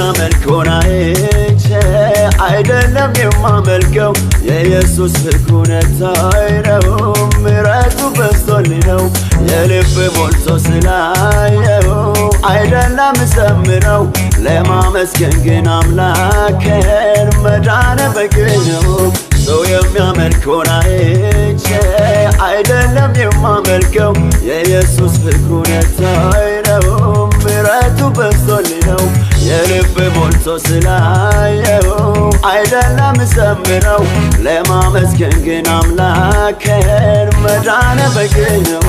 የሚያመልከውን አይቼ አይደለም የማመልከው የኢየሱስ ፍቅሩነታይ ነው ምሕረቱ በዝቶልኝ ነው የልብ ሞልቶ ስላየው አይደለም ዘምረው ለማመስገን ግን አምላኬን መዳን በቂ ነው ሰው የሚያመልከውን አይቼ አይደለም የማመልከው የኢየሱስ ፍቅሩነታይ ነው ምሕረቱ በዝቶልኝ ነው የልብ ሞልቶ ስላየው አይደለም ዘምረው ለማመስገን ግን አምላኬን መዳን በቂ ነው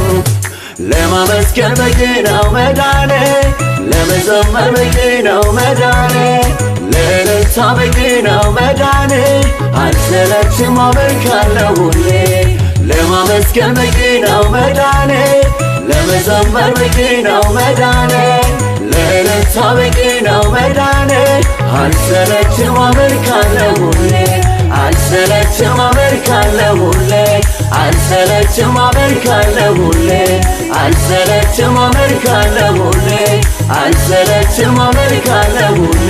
ለማመስገን በቂ ነው መዳኔ ለመዘመር በቂ ነው መዳኔ ለእልልታ በቂ ነው መዳኔ አልሰለችም አመልካለሁ ሁሌ ለማመስገን በቂ ነው መዳኔ ለመዘመር በቂ ነው መዳኔ ለእልልታ በቂ ነው መዳኔ አልሰለችም አመልካለሁ ሁሌ አልሰለችም አመልካለሁ ሁሌ አልሰለችም አመልካለሁ ሁሌ አልሰለችም አመልካለሁ ሁሌ አልሰለችም አመልካለሁ ሁሌ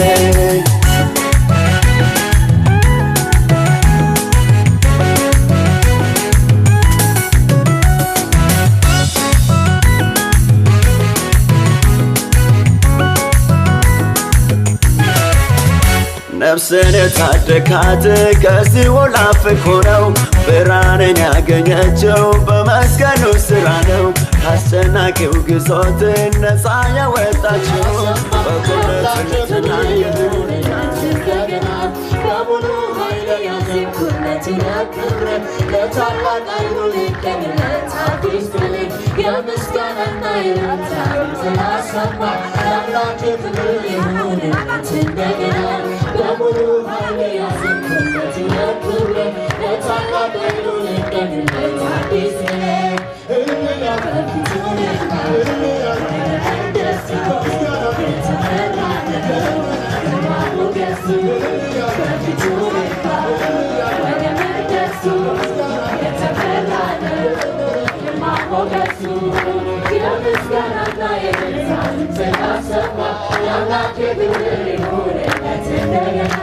ነፍስን የታደካት ከዚህ ወላፍክ ሆነው ብርሃንን ያገኘችው በመስቀሉ ሥራ ነው ካስጨናቂው ግዞትን ነፃ ያወጣችው በኩነትና በሙሉ ኃይል ያዜምኩለትን ክብረት ለታላቅ ኃይሉ ሊገኝለት አዲስ ትውልድ የምስጋናና የእልልታ ድምፅን አሰማ ለአምላኬ ክብር ይሁንለት እንደገና በሙሉ ኃይል ያዜምኩለትን ክብረት ለታላቅ ኃይሉ ሊገኝለት አዲስ ትውልድ እልልያ በፊቱ ልግባ ደስ ይበል የተመራለት ሞገሱ በፊቱ ልግባ ወደ መቅደሱ የተመራለት ሞገሱ የምስጋናና የእልልታ ድምፅን አሰማ ለአምላኬ ክብር ይሁንለት እንደገና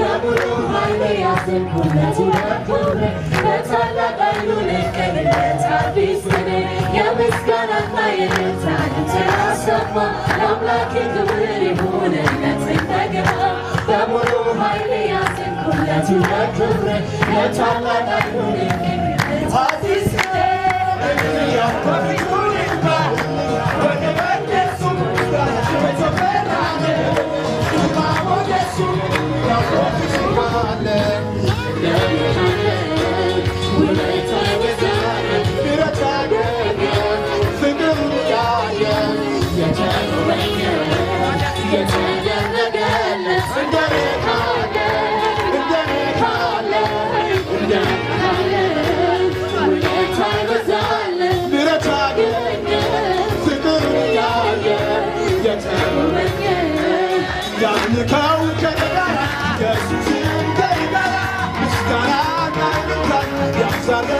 በሙሉ ኃይል ያዜምኩለትን ክብረት ለታላቅ ኃይሉ ልገኝለት አዲስ ትውልድ የምስጋናና የእልልታ ድምፅን አሰማ ለአምላኬ ክብር ይሁንለት እንደገና በሙሉ ኃይል ያዜምኩለትን ክብረት ለታላቅ ኃይሉ ልገኝለት አዲስ ያምልከው ከነጋራ ኢየሱስን ከነጋራ ምስጋናና ያብዛለ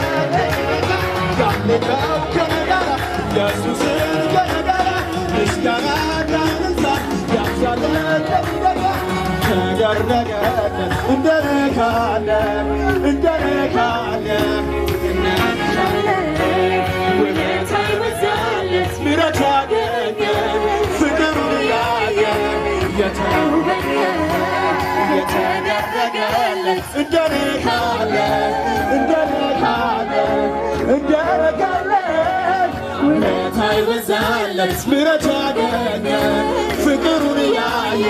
ያምልከው ከነጋራ ኢየሱስን ከነጋራ ምስጋናና ያብዛለ ተደረገለት እንደነካለ ውለታ ይበዛለት ምሕረት ያገኘ ፍቅሩን ያየ የተደረገለት እንደነካለ ውለታ ይበዛለት ምሕረት ያገኘ ፍቅሩን ያየ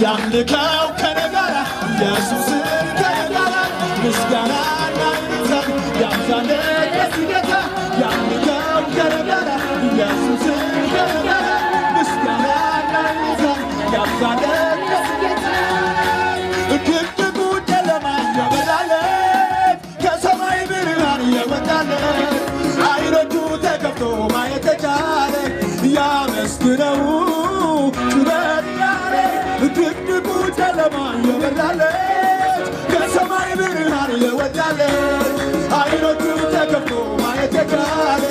ያምልከው ከነጋራ ኢየሱስን ከነጋራ ምስጋናና ይዘት ያብዛለት በስደታ ያምልከው ከነጋራ ኢየሱስን ከነጋራ ምስጋናና ይዘት ያብዛለት በስደታ ድቅድቁ ጨለማ የበራለት ከሰማይ ብርሃን የወጣለት ዓይኖቹ ተከፍቶ ማየት ተቻለ ያመስግነው ጩኸት ያለ ድቅድቁ ጨለማ የበራለት ከሰማይ ብርሃን የወጣለት ዓይኖቹ ተከፍቶ ማየት ተቻለ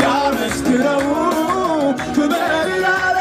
ያመስግነው ክብር ያለ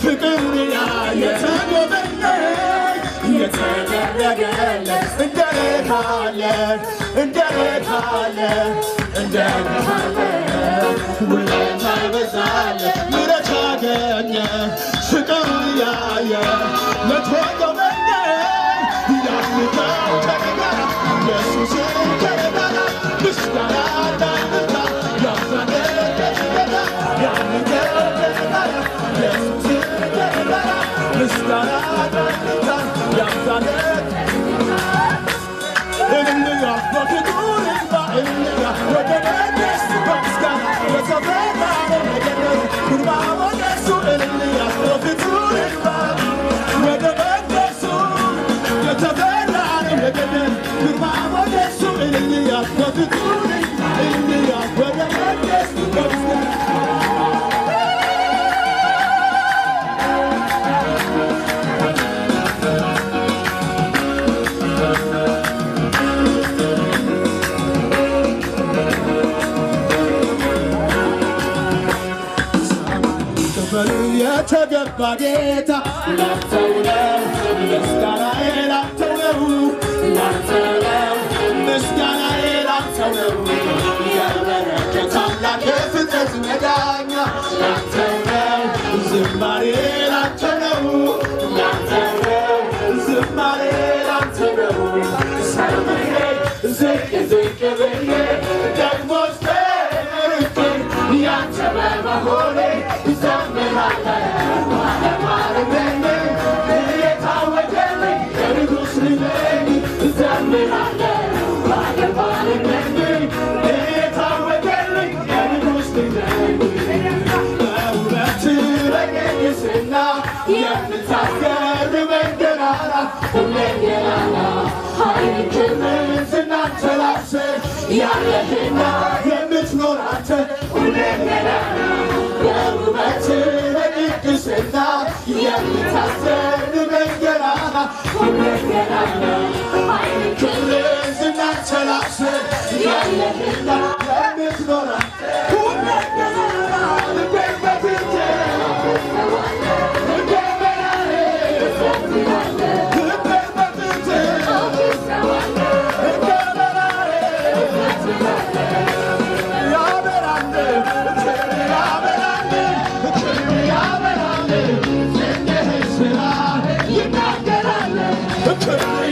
ፍቅር የተጎበኘ የተደረገለት እንደካለ ውለታ ይበዛለት ምሕረት ያገኘ ፍቅር ያየ ለተጎበኘ ያምልከው ከነጋራ ኢየሱስን ከነጋራ ምስጋና ዳንታ ያምዛለት ከነጋራ ያምልከው ከነጋራ ኢየሱስን ከነጋራ ምስጋና ዳንታ ያምዛለት እንያ በፍቅር እንባ እንያ ወደ መቅደሱ በምስጋና የተፈራ ነገነው ግርማ ሞገሱ እንያ በፍቅር እንባ ወደ መቅደሱ የተፈራ ነገነው ግርማ ሞገሱ እንያ በፍቅር እንያ ወደ መቅደሱ በምስጋና የተገባ ጌታ ላንተው ነው ምስጋናዬ ላንተው ነው ምስጋናዬ ላንተው ነው የበረከት አምላክ የፍጥረት መዳኛ ላንተው ነው ዝማሬ ላንተው ነው ዝማሬ ላንተው ነው ሰምሬ ዝቅ ብዬ ደግሞ ስተርክ ያንተ በመሆኔ ያለህና የምትኖር አንተ ሁሌም ገናና በውበት በቅድስና የምታስገርመኝ ገናና ሁሌም ገናና ክብርን ዝናን ተላብሰህ ያለህና የምትኖር አንተ ሁሌም ገናና ልቤን በፊትህ Okay.